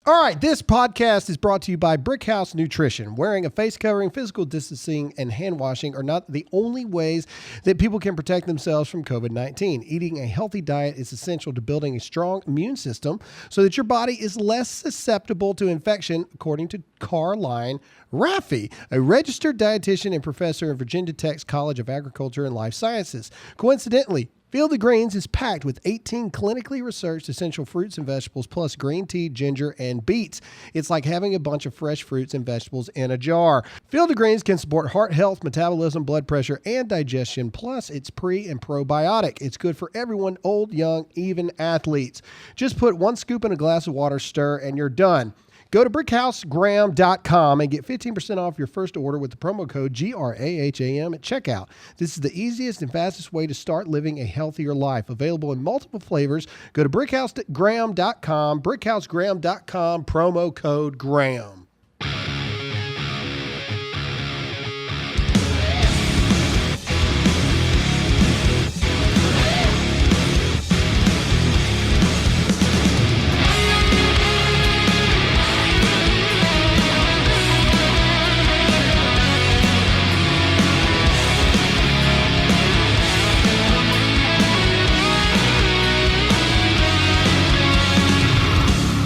All right, this podcast is brought to you by Brickhouse Nutrition. Wearing a face covering, physical distancing, and hand washing are not the only ways that people can protect themselves from COVID-19. Eating a healthy diet is essential to building a strong immune system so that your body is less susceptible to infection, according to Caroline Raffi, a registered dietitian and professor in Virginia Tech's College of Agriculture and Life Sciences. Coincidentally, Field of Greens is packed with 18 clinically researched essential fruits and vegetables, plus green tea, ginger, and beets. It's like having a bunch of fresh fruits and vegetables in a jar. Field of Greens can support heart health, metabolism, blood pressure, and digestion, plus it's pre- and probiotic. It's good for everyone, old, young, even athletes. Just put 1 scoop in a glass of water, stir, and you're done. Go to brickhousegraham.com and get 15% off your first order with the promo code GRAHAM at checkout. This is the easiest and fastest way to start living a healthier life. Available in multiple flavors. Go to brickhousegraham.com, brickhousegraham.com, promo code GRAHAM.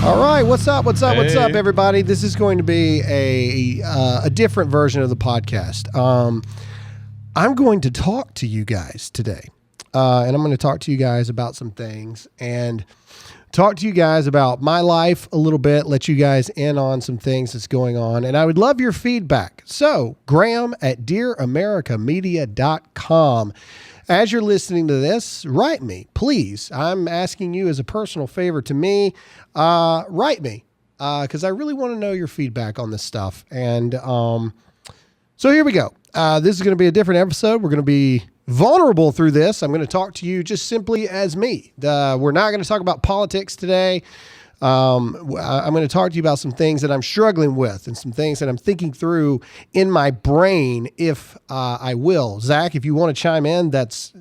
All right, what's up, everybody? This is going to be a different version of the podcast. I'm going to talk to you guys today, and I'm going to talk to you guys about some things and talk to you guys about my life a little bit, let you guys in on some things that's going on, and I would love your feedback. So, Graham at DearAmericaMedia.com. As you're listening to this, write me, please. I'm asking you as a personal favor to me, write me, because I really want to know your feedback on this stuff. And so here we go. This is going to be a different episode. We're going to be vulnerable through this. I'm going to talk to you just simply as me. We're not going to talk about politics today. I'm going to talk to you about some things that I'm struggling with and some things that I'm thinking through in my brain, if I will. Zach, if you want to chime in, that's,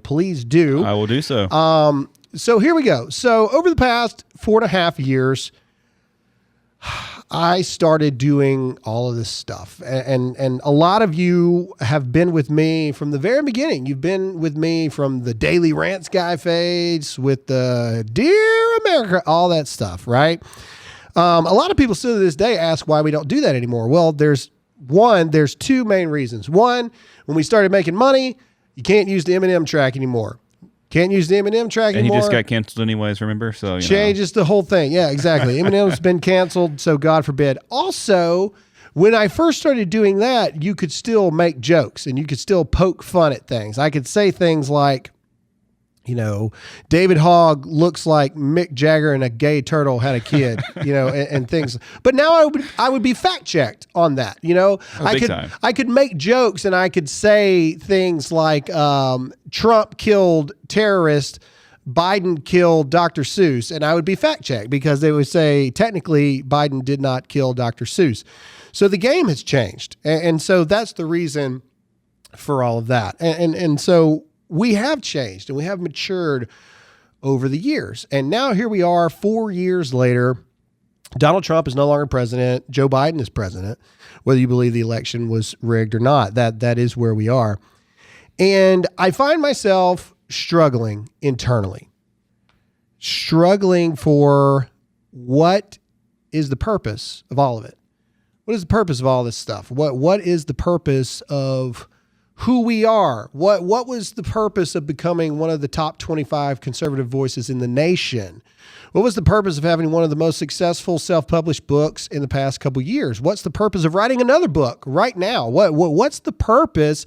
please do. I will do so. So here we go. So over the past 4.5 years, I started doing all of this stuff. And a lot of you have been with me from the very beginning. You've been with me from the Daily Rants guy phase, with the Dear America, all that stuff, right? A lot of people still to this day ask why we don't do that anymore. Well, there's two main reasons. One, when we started making money, you can't use the M&M track anymore. Can't use the M&M track anymore. And he just got canceled anyways, remember? So changes the whole thing. Yeah, exactly. M&M's been canceled, so God forbid. Also, when I first started doing that, you could still make jokes and you could still poke fun at things. I could say things like, David Hogg looks like Mick Jagger and a gay turtle had a kid, and things. But now I would be fact checked on that. I could make jokes and I could say things like Trump killed terrorist, Biden killed Dr. Seuss, and I would be fact checked because they would say technically Biden did not kill Dr. Seuss. So the game has changed, and so that's the reason for all of that, and so. We have changed and we have matured over the years. And now here we are 4 years later. Donald Trump is no longer president. Joe Biden is president, whether you believe the election was rigged or not. That is where we are. And I find myself struggling internally, struggling for what is the purpose of all of it? What is the purpose of all this stuff? What is the purpose of who we are? What was the purpose of becoming one of the top 25 conservative voices in the nation? What was the purpose of having one of the most successful self-published books in the past couple years? What's the purpose of writing another book right now? What's the purpose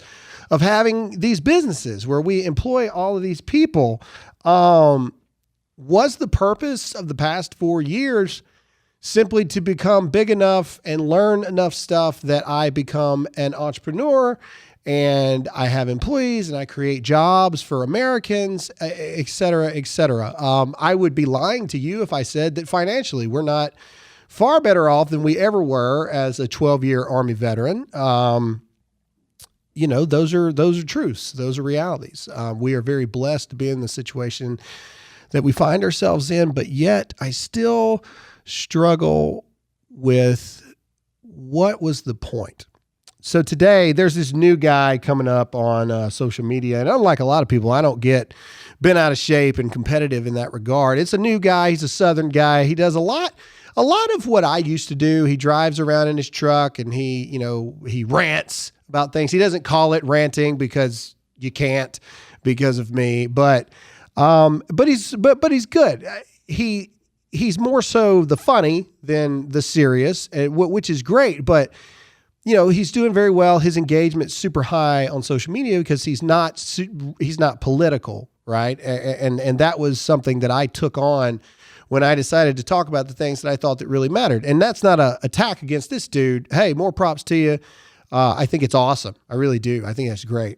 of having these businesses where we employ all of these people? Was the purpose of the past 4 years simply to become big enough and learn enough stuff that I become an entrepreneur and I have employees and I create jobs for Americans, et cetera, et cetera? I would be lying to you if I said that financially we're not far better off than we ever were as a 12-year Army veteran. Those are truths. Those are realities. We are very blessed to be in the situation that we find ourselves in, but yet I still struggle with what was the point. So today there's this new guy coming up on social media, and unlike a lot of people, I don't get bent out of shape and competitive in that regard. It's a new guy. He's a Southern guy. He does a lot of what I used to do. He drives around in his truck and he rants about things. He doesn't call it ranting because you can't because of me, but he's good. He's more so the funny than the serious, which is great, but he's doing very well. His engagement's super high on social media because he's not political, right? And that was something that I took on when I decided to talk about the things that I thought that really mattered. And that's not an attack against this dude. Hey, more props to you. I think it's awesome. I really do. I think that's great.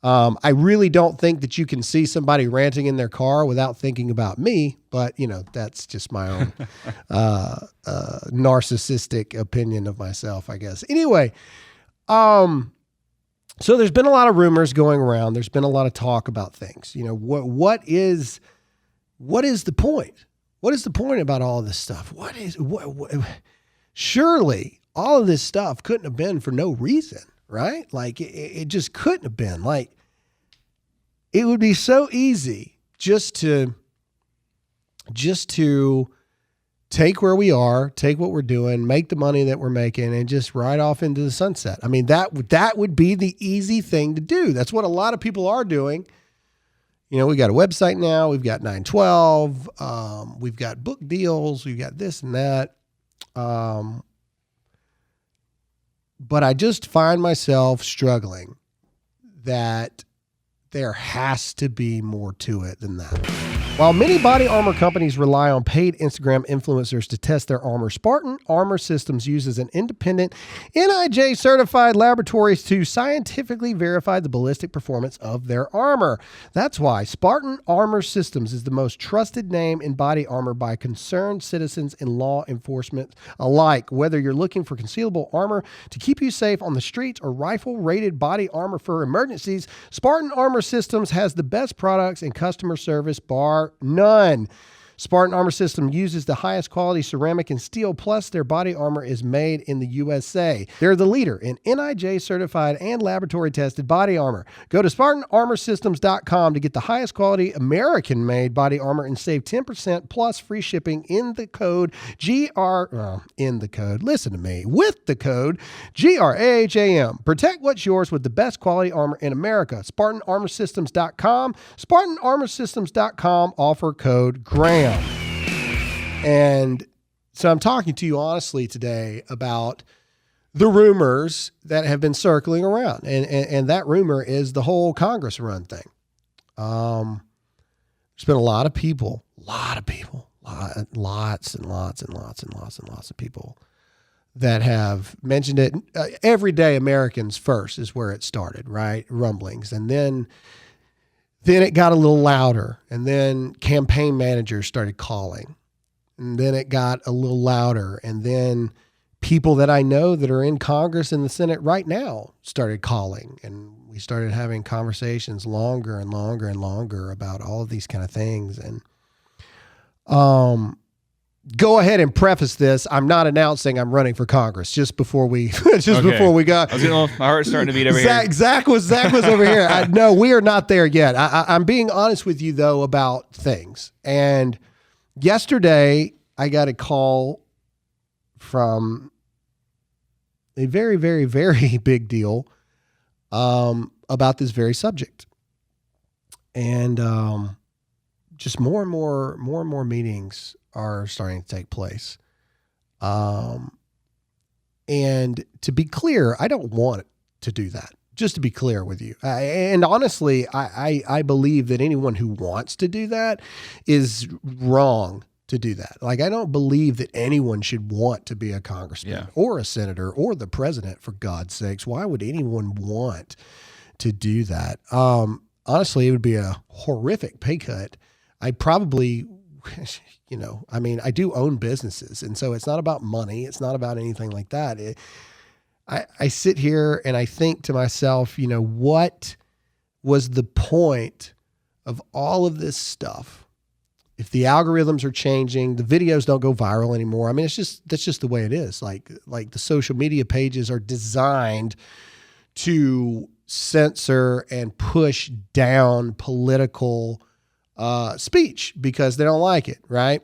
I really don't think that you can see somebody ranting in their car without thinking about me, but that's just my own narcissistic opinion of myself, I guess. Anyway, so there's been a lot of rumors going around. There's been a lot of talk about things. What is the point? What is the point about all of this stuff? Surely all of this stuff couldn't have been for no reason. Right? Like it just couldn't have been. Like it would be so easy just to take where we are, take what we're doing, make the money that we're making, and just ride off into the sunset. I mean, that would be the easy thing to do. That's what a lot of people are doing. We got a website now. We've got 912. We've got book deals. We've got this and that. But I just find myself struggling that there has to be more to it than that. While many body armor companies rely on paid Instagram influencers to test their armor, Spartan Armor Systems uses an independent NIJ certified laboratories to scientifically verify the ballistic performance of their armor. That's why Spartan Armor Systems is the most trusted name in body armor by concerned citizens and law enforcement alike. Whether you're looking for concealable armor to keep you safe on the streets or rifle-rated body armor for emergencies, Spartan Armor Systems has the best products and customer service bar none. Spartan Armor System uses the highest quality ceramic and steel, plus their body armor is made in the USA. They're the leader in NIJ certified and laboratory tested body armor. Go to SpartanArmorSystems.com to get the highest quality American made body armor and save 10% plus free shipping with the code GRAHAM. Protect what's yours with the best quality armor in America. SpartanArmorSystems.com. SpartanArmorSystems.com. Offer code GRAHAM. And so I'm talking to you honestly today about the rumors that have been circling around. And that rumor is the whole Congress run thing. There's been a lot of people, lots and lots of people that have mentioned it. Everyday Americans First is where it started, right? Rumblings. And then it got a little louder, and then campaign managers started calling, and then it got a little louder, and then people that I know that are in Congress and the Senate right now started calling, and we started having conversations longer and longer and longer about all of these kind of things. And go ahead and preface this. I'm not announcing I'm running for Congress just before we go. I was my heart's starting to beat over here. Zach was over here. No, we are not there yet. I'm being honest with you though about things. And yesterday I got a call from a very, very, very big deal about this very subject. And just more and more meetings are starting to take place. And to be clear, I don't want to do that. Just to be clear with you. And honestly, I believe that anyone who wants to do that is wrong to do that. Like, I don't believe that anyone should want to be a congressman or a senator or the president, for God's sakes. Why would anyone want to do that? Honestly, it would be a horrific pay cut. I probably, I do own businesses. And so it's not about money. It's not about anything like that. I sit here and I think to myself, what was the point of all of this stuff If the algorithms are changing, the videos don't go viral anymore. I mean, that's just the way it is. Like the social media pages are designed to censor and push down political speech because they don't like it, right?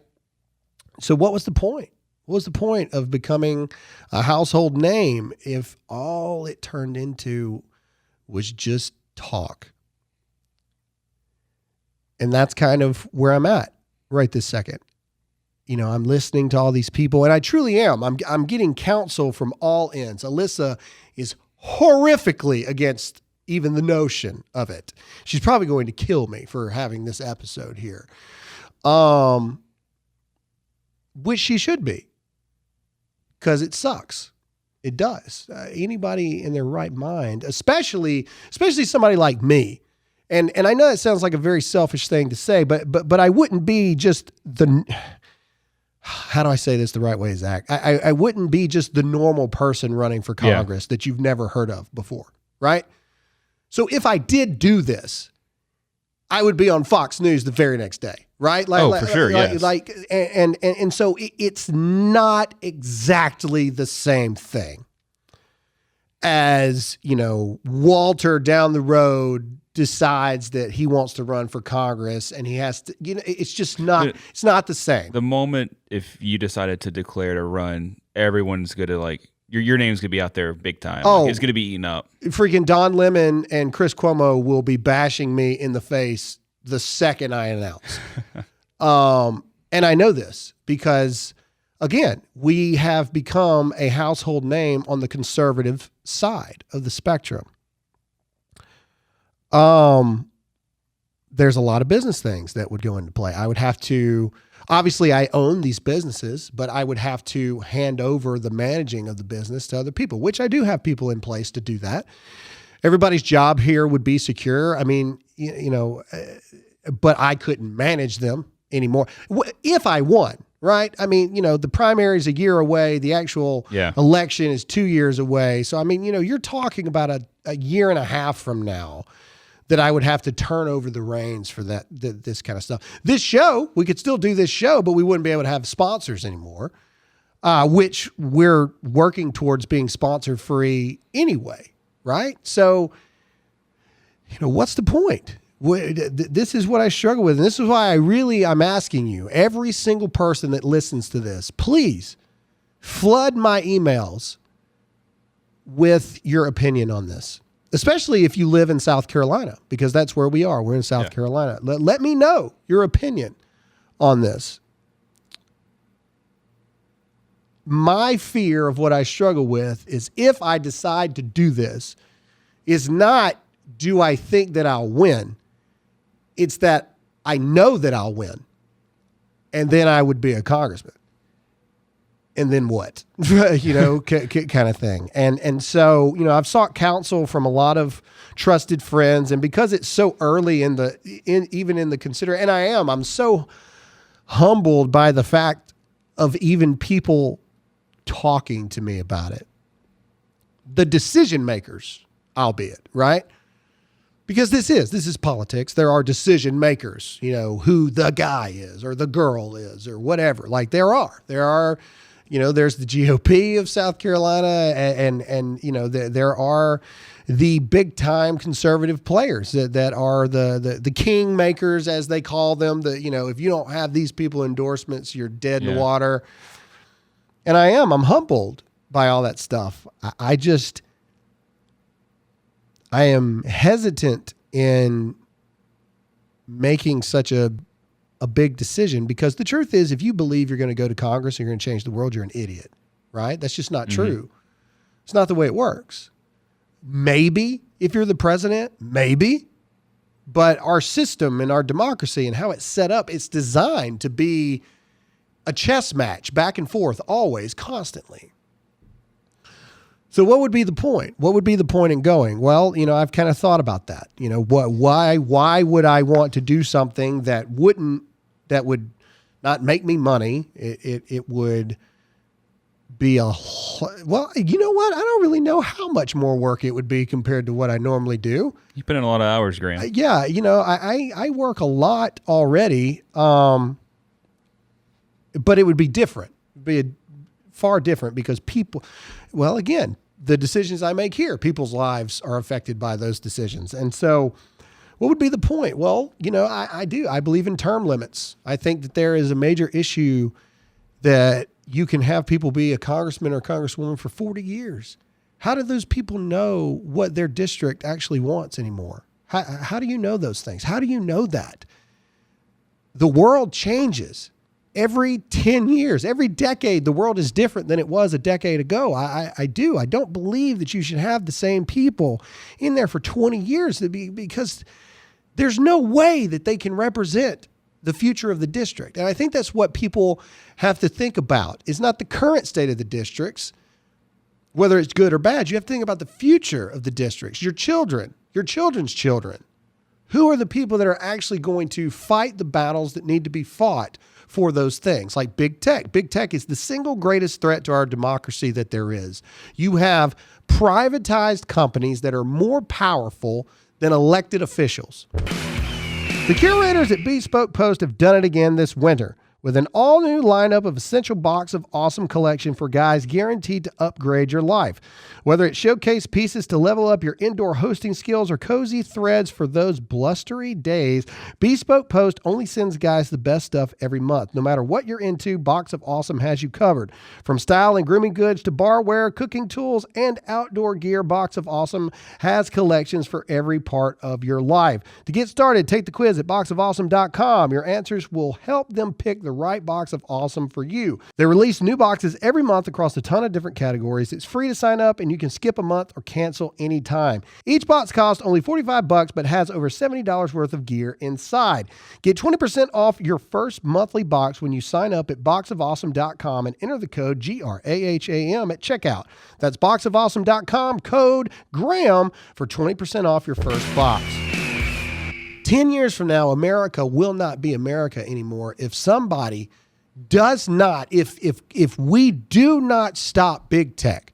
So what was the point? What was the point of becoming a household name if all it turned into was just talk? And that's kind of where I'm at right this second. You know, I'm listening to all these people, and I truly am. I'm getting counsel from all ends. Alyssa is horrifically against even the notion of it. She's probably going to kill me for having this episode here. Which she should be, because it sucks. It does. Anybody in their right mind, especially somebody like me, and I know that sounds like a very selfish thing to say, but I wouldn't be just how do I say this the right way, Zach? I wouldn't be just the normal person running for Congress that you've never heard of before, right? So if I did do this, I would be on Fox News the very next day, right? For sure, yes. And so it's not exactly the same thing as, Walter down the road decides that he wants to run for Congress and he has to, it's just not, it's not the same. The moment if you decided to declare to run, everyone's going to your name's going to be out there big time. Oh, it's going to be eaten up. Freaking Don Lemon and Chris Cuomo will be bashing me in the face the second I announce. And I know this because, again, we have become a household name on the conservative side of the spectrum. There's a lot of business things that would go into play. I would have to, obviously I own these businesses, but I would have to hand over the managing of the business to other people, which I do have people in place to do that. Everybody's job here would be secure. I mean, but I couldn't manage them anymore if I won, right? I mean, the primary is a year away. The actual election is 2 years away. So, I mean, you're talking about a year and a half from now that I would have to turn over the reins for this kind of stuff. This show, we could still do this show, but we wouldn't be able to have sponsors anymore, which we're working towards being sponsor free anyway, right? So, what's the point? This is what I struggle with. And this is why I'm asking you, every single person that listens to this, please flood my emails with your opinion on this. Especially if you live in South Carolina, because that's where we are. We're in South Carolina. Let me know your opinion on this. My fear of what I struggle with is if I decide to do this, is not do I think that I'll win. It's that I know that I'll win. And then I would be a congressman. And then what? Kind of thing. And so, I've sought counsel from a lot of trusted friends, and because it's so early even in the and I'm so humbled by the fact of even people talking to me about it. The decision makers, albeit, right? Because this is politics. There are decision makers, who the guy is or the girl is or whatever. Like there are, there's the GOP of South Carolina and there are the big time conservative players that are the king makers, as they call them. If you don't have these people endorsements, you're dead in the water. And I'm humbled by all that stuff. I am hesitant in making such a big decision, because the truth is, if you believe you're going to go to Congress and you're going to change the world, you're an idiot, right? That's just not true. It's not the way it works. Maybe if you're the president, maybe, but our system and our democracy and how it's set up, it's designed to be a chess match back and forth, always, constantly. So what would be the point? What would be the point in going? Well, I've kind of thought about that. Why would I want to do something that would not make me money? It would be well, you know what? I don't really know how much more work it would be compared to what I normally do. You put in a lot of hours, Graham. Yeah. I work a lot already. But it would be different. It'd be far different because people, well, again, the decisions I make here, people's lives are affected by those decisions. And so what would be the point? Well, I do. I believe in term limits. I think that there is a major issue that you can have people be a congressman or congresswoman for 40 years. How do those people know what their district actually wants anymore? How do you know those things? How do you know that? The world changes every 10 years. Every decade, the world is different than it was a decade ago. I do. I don't believe that you should have the same people in there for 20 years because there's no way that they can represent the future of the district. And I think that's what people have to think about. It's not the current state of the districts, whether it's good or bad. You have to think about the future of the districts, your children, your children's children. Who are the people that are actually going to fight the battles that need to be fought for those things? Like big tech. Big tech is the single greatest threat to our democracy that there is. You have privatized companies that are more powerful than elected officials. The curators at Bespoke Post have done it again this winter with an all-new lineup of essential box of awesome collection for guys guaranteed to upgrade your life. Whether it's showcase pieces to level up your indoor hosting skills or cozy threads for those blustery days, Bespoke Post only sends guys the best stuff every month. No matter what you're into, Box of Awesome has you covered. From style and grooming goods to barware, cooking tools, and outdoor gear, Box of Awesome has collections for every part of your life. To get started, take the quiz at boxofawesome.com. Your answers will help them pick the right box of awesome for you. They release new boxes every month across a ton of different categories. It's free to sign up and you can skip a month or cancel anytime. Each box costs only $45 but has over $70 worth of gear inside. Get 20% off your first monthly box when you sign up at boxofawesome.com and enter the code GRAHAM at checkout. That's boxofawesome.com, code GRAHAM for 20% off your first box. 10 years from now, America will not be America anymore if somebody does not, if we do not stop big tech.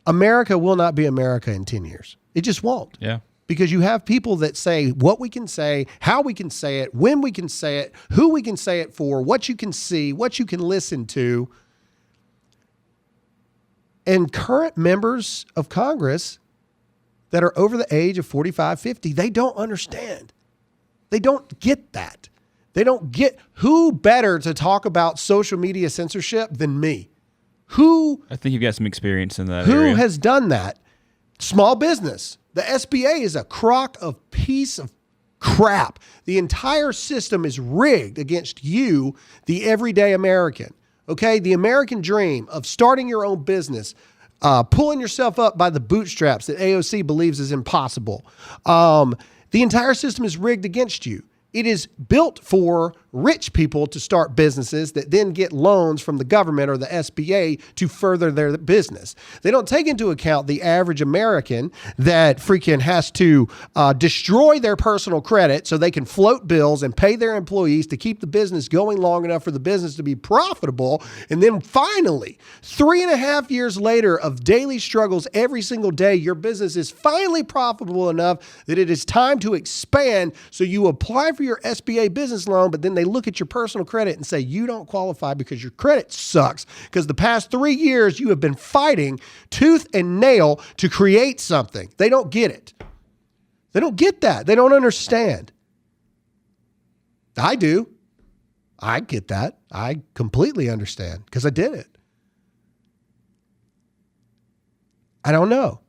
America will not be America in 10 years. It just won't. Yeah. Because you have people that say what we can say, how we can say it, when we can say it, who we can say it for, what you can see, what you can listen to. And current members of Congress that are over the age of 45, 50, they don't understand. They don't get that. They don't get who better to talk about social media censorship than me. I think you've got some experience in that area. Who has done that? Small business. The SBA is a piece of crap. The entire system is rigged against you, the everyday American. Okay? The American dream of starting your own business, pulling yourself up by the bootstraps that AOC believes is impossible. The entire system is rigged against you. It is built for rich people to start businesses that then get loans from the government or the SBA to further their business. They don't take into account the average American that freaking has to destroy their personal credit so they can float bills and pay their employees to keep the business going long enough for the business to be profitable. And then finally, 3.5 years later of daily struggles every single day, your business is finally profitable enough that it is time to expand. So you apply for your SBA business loan, but then they look at your personal credit and say, you don't qualify because your credit sucks. Because the past 3 years, you have been fighting tooth and nail to create something. They don't get it. They don't get that. They don't understand. I do. I get that. I completely understand because I did it. I don't know.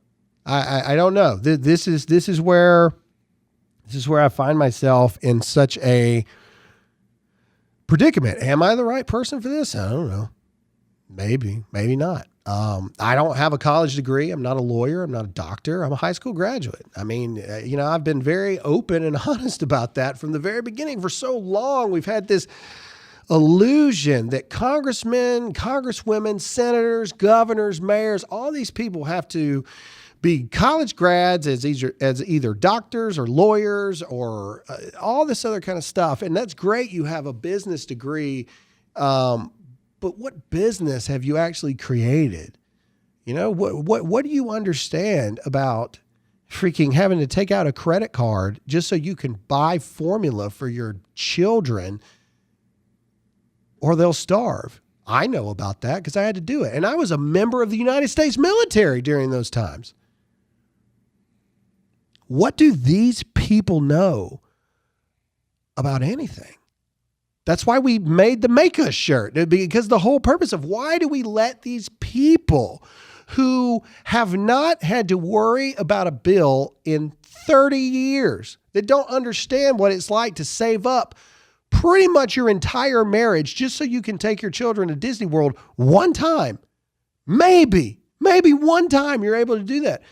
I don't know. This is where I find myself in such a predicament. Am I the right person for this? I don't know. Maybe not. I don't have a college degree. I'm not a lawyer. I'm not a doctor. I'm a high school graduate. I mean, I've been very open and honest about that from the very beginning. For so long, we've had this illusion that congressmen, congresswomen, senators, governors, mayors, all these people have to be college grads as either doctors or lawyers or all this other kind of stuff. And that's great. You have a business degree. But what business have you actually created? What do you understand about freaking having to take out a credit card just so you can buy formula for your children or they'll starve. I know about that because I had to do it. And I was a member of the United States military during those times. What do these people know about anything? That's why we made the Make Us shirt, because the whole purpose of why do we let these people who have not had to worry about a bill in 30 years, that don't understand what it's like to save up pretty much your entire marriage just so you can take your children to Disney World one time. Maybe one time you're able to do that.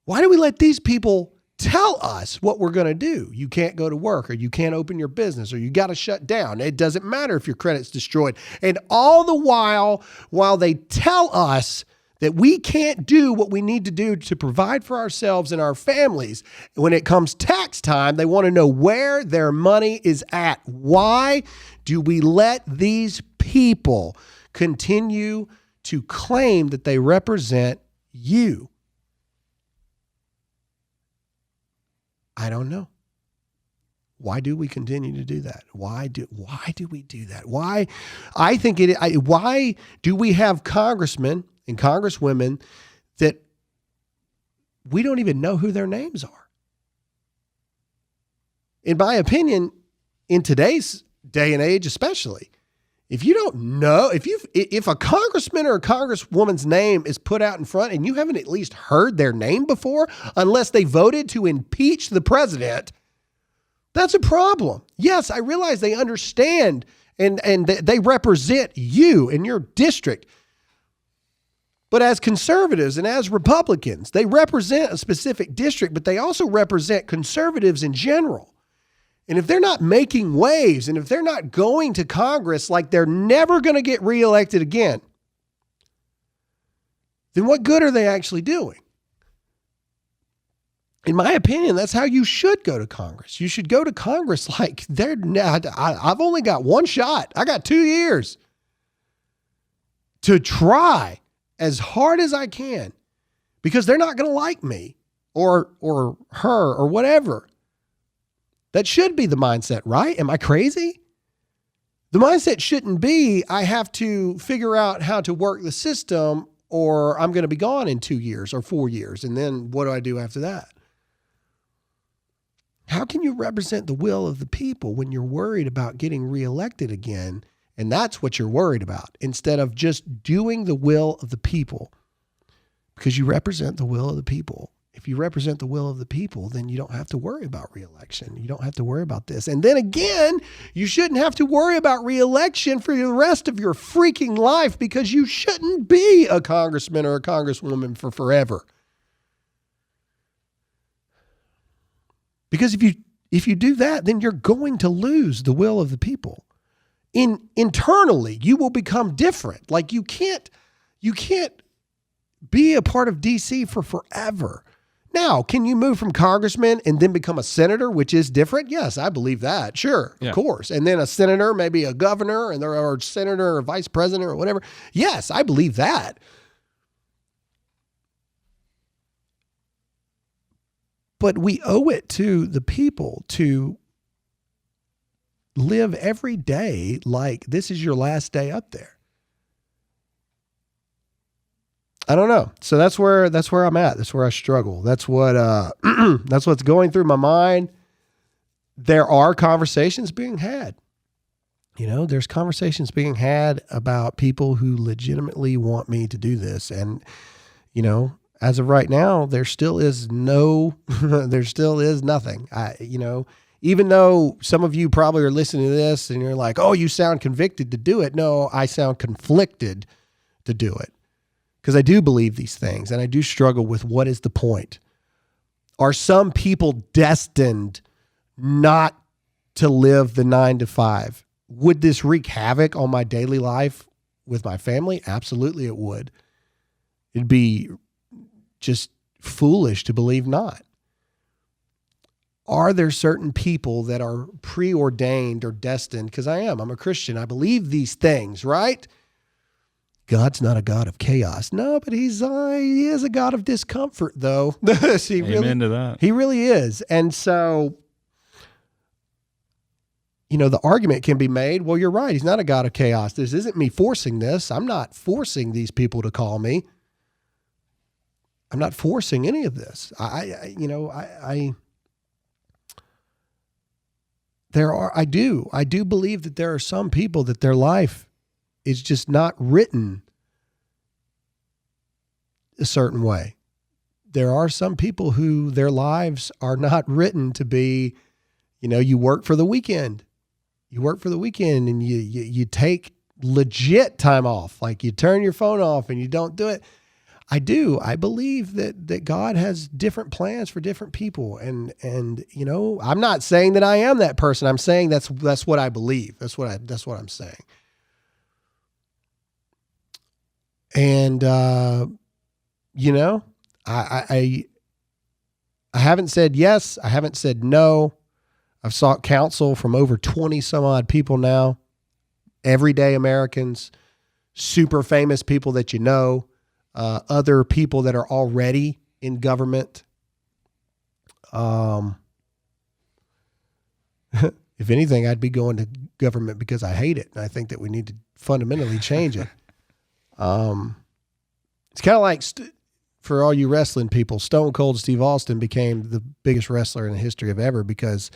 Why do we let these people tell us what we're going to do? You can't go to work, or you can't open your business, or you got to shut down. It doesn't matter if your credit's destroyed. And all the while they tell us that we can't do what we need to do to provide for ourselves and our families, when it comes tax time, they want to know where their money is at. Why do we let these people continue to claim that they represent you? I don't know. Why do we continue to do that? Why do we do that? Why do we have congressmen and congresswomen that we don't even know who their names are? In my opinion, in today's day and age especially, if you don't know, if a congressman or a congresswoman's name is put out in front and you haven't at least heard their name before, unless they voted to impeach the president, that's a problem. Yes, I realize they understand and they represent you in your district. But as conservatives and as Republicans, they represent a specific district, but they also represent conservatives in general. And if they're not making waves, and if they're not going to Congress like they're never going to get reelected again, then what good are they actually doing? In my opinion, that's how you should go to Congress. You should go to Congress like I've only got one shot. I got 2 years to try as hard as I can, because they're not going to like me or her or whatever. That should be the mindset, right? Am I crazy? The mindset shouldn't be, I have to figure out how to work the system, or I'm going to be gone in 2 years or 4 years. And then what do I do after that? How can you represent the will of the people when you're worried about getting reelected again? And that's what you're worried about, instead of just doing the will of the people, because you represent the will of the people. If you represent the will of the people, then you don't have to worry about reelection. You don't have to worry about this. And then again, you shouldn't have to worry about reelection for the rest of your freaking life, because you shouldn't be a congressman or a congresswoman for forever. Because if you do that, then you're going to lose the will of the people. Internally, you will become different. Like you can't be a part of DC for forever. Now, can you move from congressman and then become a senator, which is different? Yes, I believe that. Sure, yeah. Of course. And then a senator, maybe a governor, and there are senator or vice president or whatever. Yes, I believe that. But we owe it to the people to live every day like this is your last day up there. I don't know. So that's where I'm at. That's where I struggle. That's what that's what's going through my mind. There are conversations being had. There's conversations being had about people who legitimately want me to do this. And, as of right now, there still is nothing. Even though some of you probably are listening to this and you're like, oh, you sound convicted to do it. No, I sound conflicted to do it. Because I do believe these things, and I do struggle with what is the point. Are some people destined not to live the 9 to 5? Would this wreak havoc on my daily life with my family? Absolutely it would. It'd be just foolish to believe not. Are there certain people that are preordained or destined? Because I'm a Christian. I believe these things, right? God's not a God of chaos. No, but he is a God of discomfort, though. Amen to that. He really is. And so the argument can be made, well, you're right. He's not a God of chaos. This isn't me forcing this. I'm not forcing these people to call me. I'm not forcing any of this. I do believe that there are some people that their life is just not written a certain way. There are some people who their lives are not written to be, you work for the weekend. You work for the weekend and you take legit time off. Like you turn your phone off and you don't do it. I believe that God has different plans for different people. And I'm not saying that I am that person. I'm saying that's what I believe. That's what I'm saying. And, I haven't said yes. I haven't said no. I've sought counsel from over 20 some odd people now, everyday Americans, super famous people that other people that are already in government. If anything, I'd be going to government because I hate it. And I think that we need to fundamentally change it. It's kind of like, for all you wrestling people, Stone Cold Steve Austin became the biggest wrestler in the history of ever because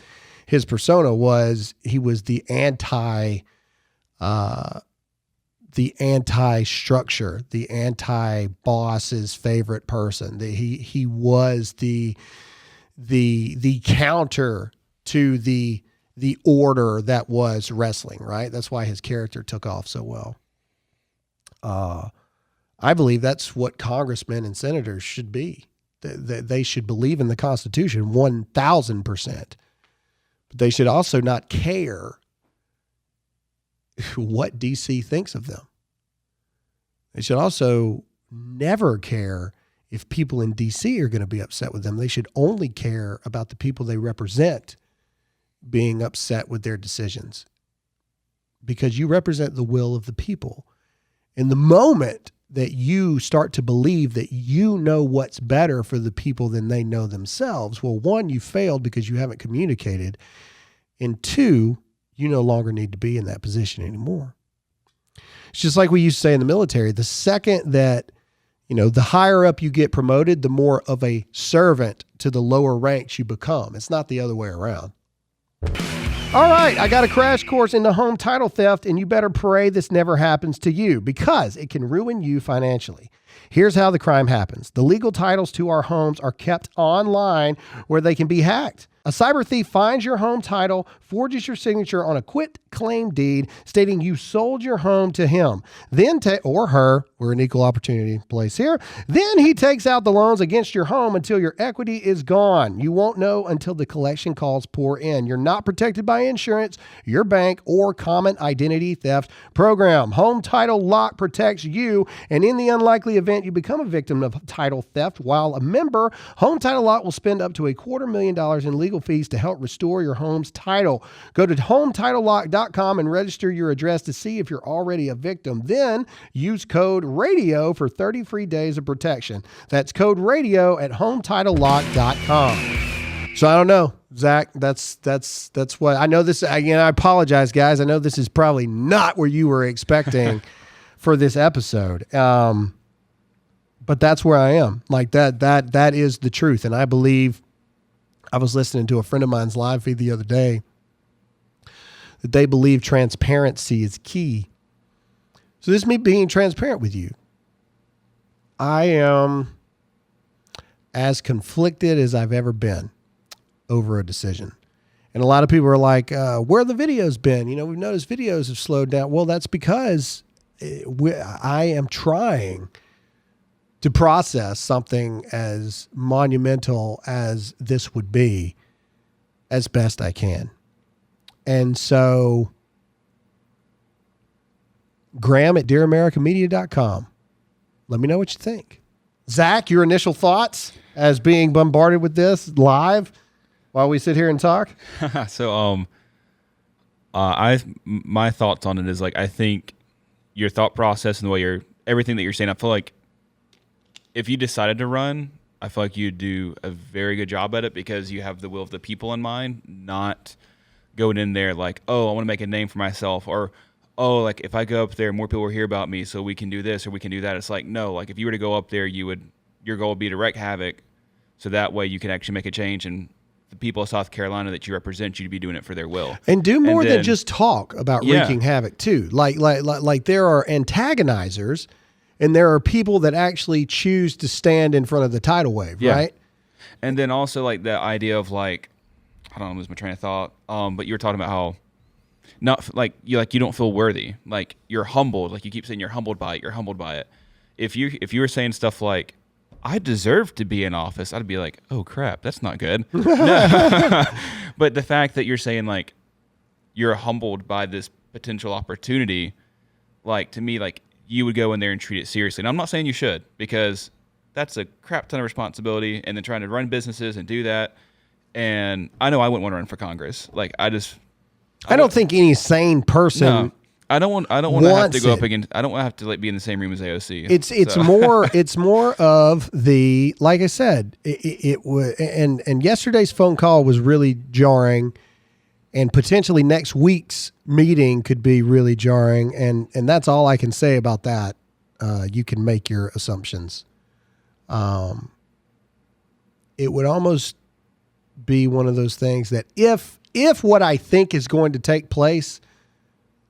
his persona was the anti-structure, the anti-boss's favorite person. He was the counter to the order that was wrestling, right? That's why his character took off so well. I believe that's what congressmen and senators should be. They should believe in the Constitution 1,000%. But they should also not care what DC thinks of them. They should also never care if people in DC are going to be upset with them. They should only care about the people they represent being upset with their decisions, because you represent the will of the people. And the moment that you start to believe that you know what's better for the people than they know themselves, well, one, you failed because you haven't communicated. And two, you no longer need to be in that position anymore. It's just like we used to say in the military, the second that, the higher up you get promoted, the more of a servant to the lower ranks you become. It's not the other way around. All right, I got a crash course into home title theft, and you better pray this never happens to you because it can ruin you financially. Here's how the crime happens. The legal titles to our homes are kept online where they can be hacked. A cyber thief finds your home title, forges your signature on a quit claim deed stating you sold your home to him, or her. We're an equal opportunity place here. Then he takes out the loans against your home until your equity is gone. You won't know until the collection calls pour in. You're not protected by insurance, your bank, or common identity theft program. Home Title Lock protects you, and in the unlikely event you become a victim of title theft while a member, Home Title Lock will spend up to $250,000 in legal fees to help restore your home's title. Go to HometitleLock.com and register your address to see if you're already a victim. Then use code RADIO for 30 free days of protection. That's code RADIO at HometitleLock.com. So I don't know, Zach, that's what I know. This, again, I apologize, guys. I know this is probably not where you were expecting for this episode. But that's where I am. Like that is the truth. And I believe, I was listening to a friend of mine's live feed the other day, that they believe transparency is key. So this is me being transparent with you. I am as conflicted as I've ever been over a decision. And a lot of people are like, where have the videos been? We've noticed videos have slowed down. Well, that's because I am trying to process something as monumental as this would be as best I can. And so Graham at DearAmericanMedia.com. Let me know what you think. Zach, your initial thoughts as being bombarded with this live while we sit here and talk? So, my thoughts on it is, like, I think your thought process and the way everything that you're saying, I feel like if you decided to run, I feel like you'd do a very good job at it because you have the will of the people in mind, not going in there like, oh, I want to make a name for myself, or oh, like if I go up there, more people will hear about me, so we can do this or we can do that. It's like, no, like if you were to go up there, your goal would be to wreak havoc, so that way you can actually make a change, and the people of South Carolina that you represent, you'd be doing it for their will. And do more than just talk about wreaking havoc too. Like there are antagonizers, and there are people that actually choose to stand in front of the tidal wave, right? And then also like the idea of like, I don't lose my train of thought. But you were talking about how not like you don't feel worthy. Like you're humbled. Like you keep saying you're humbled by it. You're humbled by it. If you were saying stuff like, I deserve to be in office, I'd be like, oh crap, that's not good. But the fact that you're saying like you're humbled by this potential opportunity, like to me, like you would go in there and treat it seriously. And I'm not saying you should, because that's a crap ton of responsibility, and then trying to run businesses and do that. And I know I wouldn't want to run for Congress. Like I don't think any sane person. No, I don't want to have to go up against. I don't want to have to like be in the same room as AOC. It's more of the, like I said, it was, and yesterday's phone call was really jarring, and potentially next week's meeting could be really jarring, and that's all I can say about that. You can make your assumptions. It would almost be one of those things that if what I think is going to take place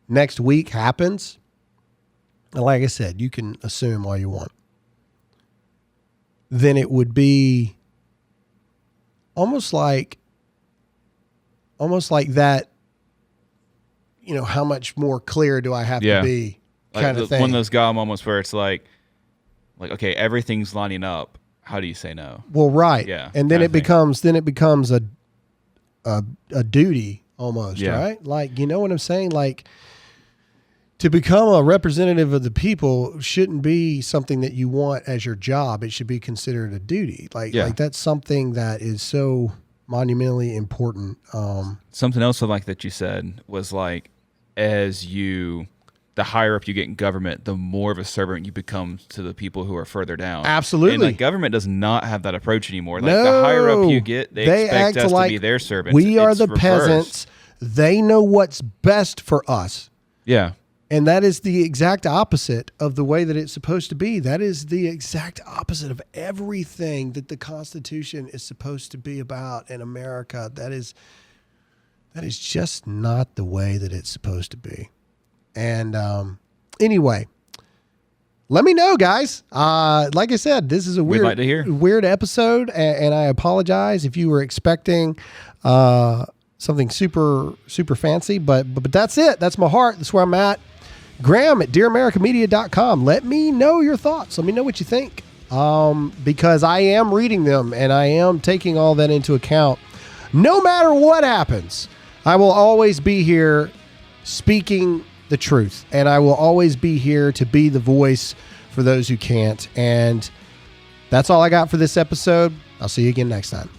next week happens, and like I said, you can assume all you want, then it would be almost like that, you know, how much more clear do I have to be kind of thing. One of those God moments where it's like, okay, everything's lining up. How do you say no? Well, right. Yeah. And then it becomes a duty almost, right? Like, you know what I'm saying? Like, to become a representative of the people shouldn't be something that you want as your job. It should be considered a duty. Like that's something that is so monumentally important. Something else I like that you said was like, the higher up you get in government, the more of a servant you become to the people who are further down. Absolutely. And like government does not have that approach anymore. Like the higher up you get, they expect us to be their servants. We are the peasants. They know what's best for us. Yeah. And that is the exact opposite of the way that it's supposed to be. That is the exact opposite of everything that the Constitution is supposed to be about in America. That is just not the way that it's supposed to be. And anyway, let me know, guys. Like I said, this is a weird episode, and I apologize if you were expecting something super, super fancy, but that's it. That's my heart. That's where I'm at. Graham at DearAmericaMedia.com. Let me know your thoughts. Let me know what you think, because I am reading them, and I am taking all that into account. No matter what happens, I will always be here speaking the truth, and I will always be here to be the voice for those who can't. And that's all I got for this episode. I'll see you again next time.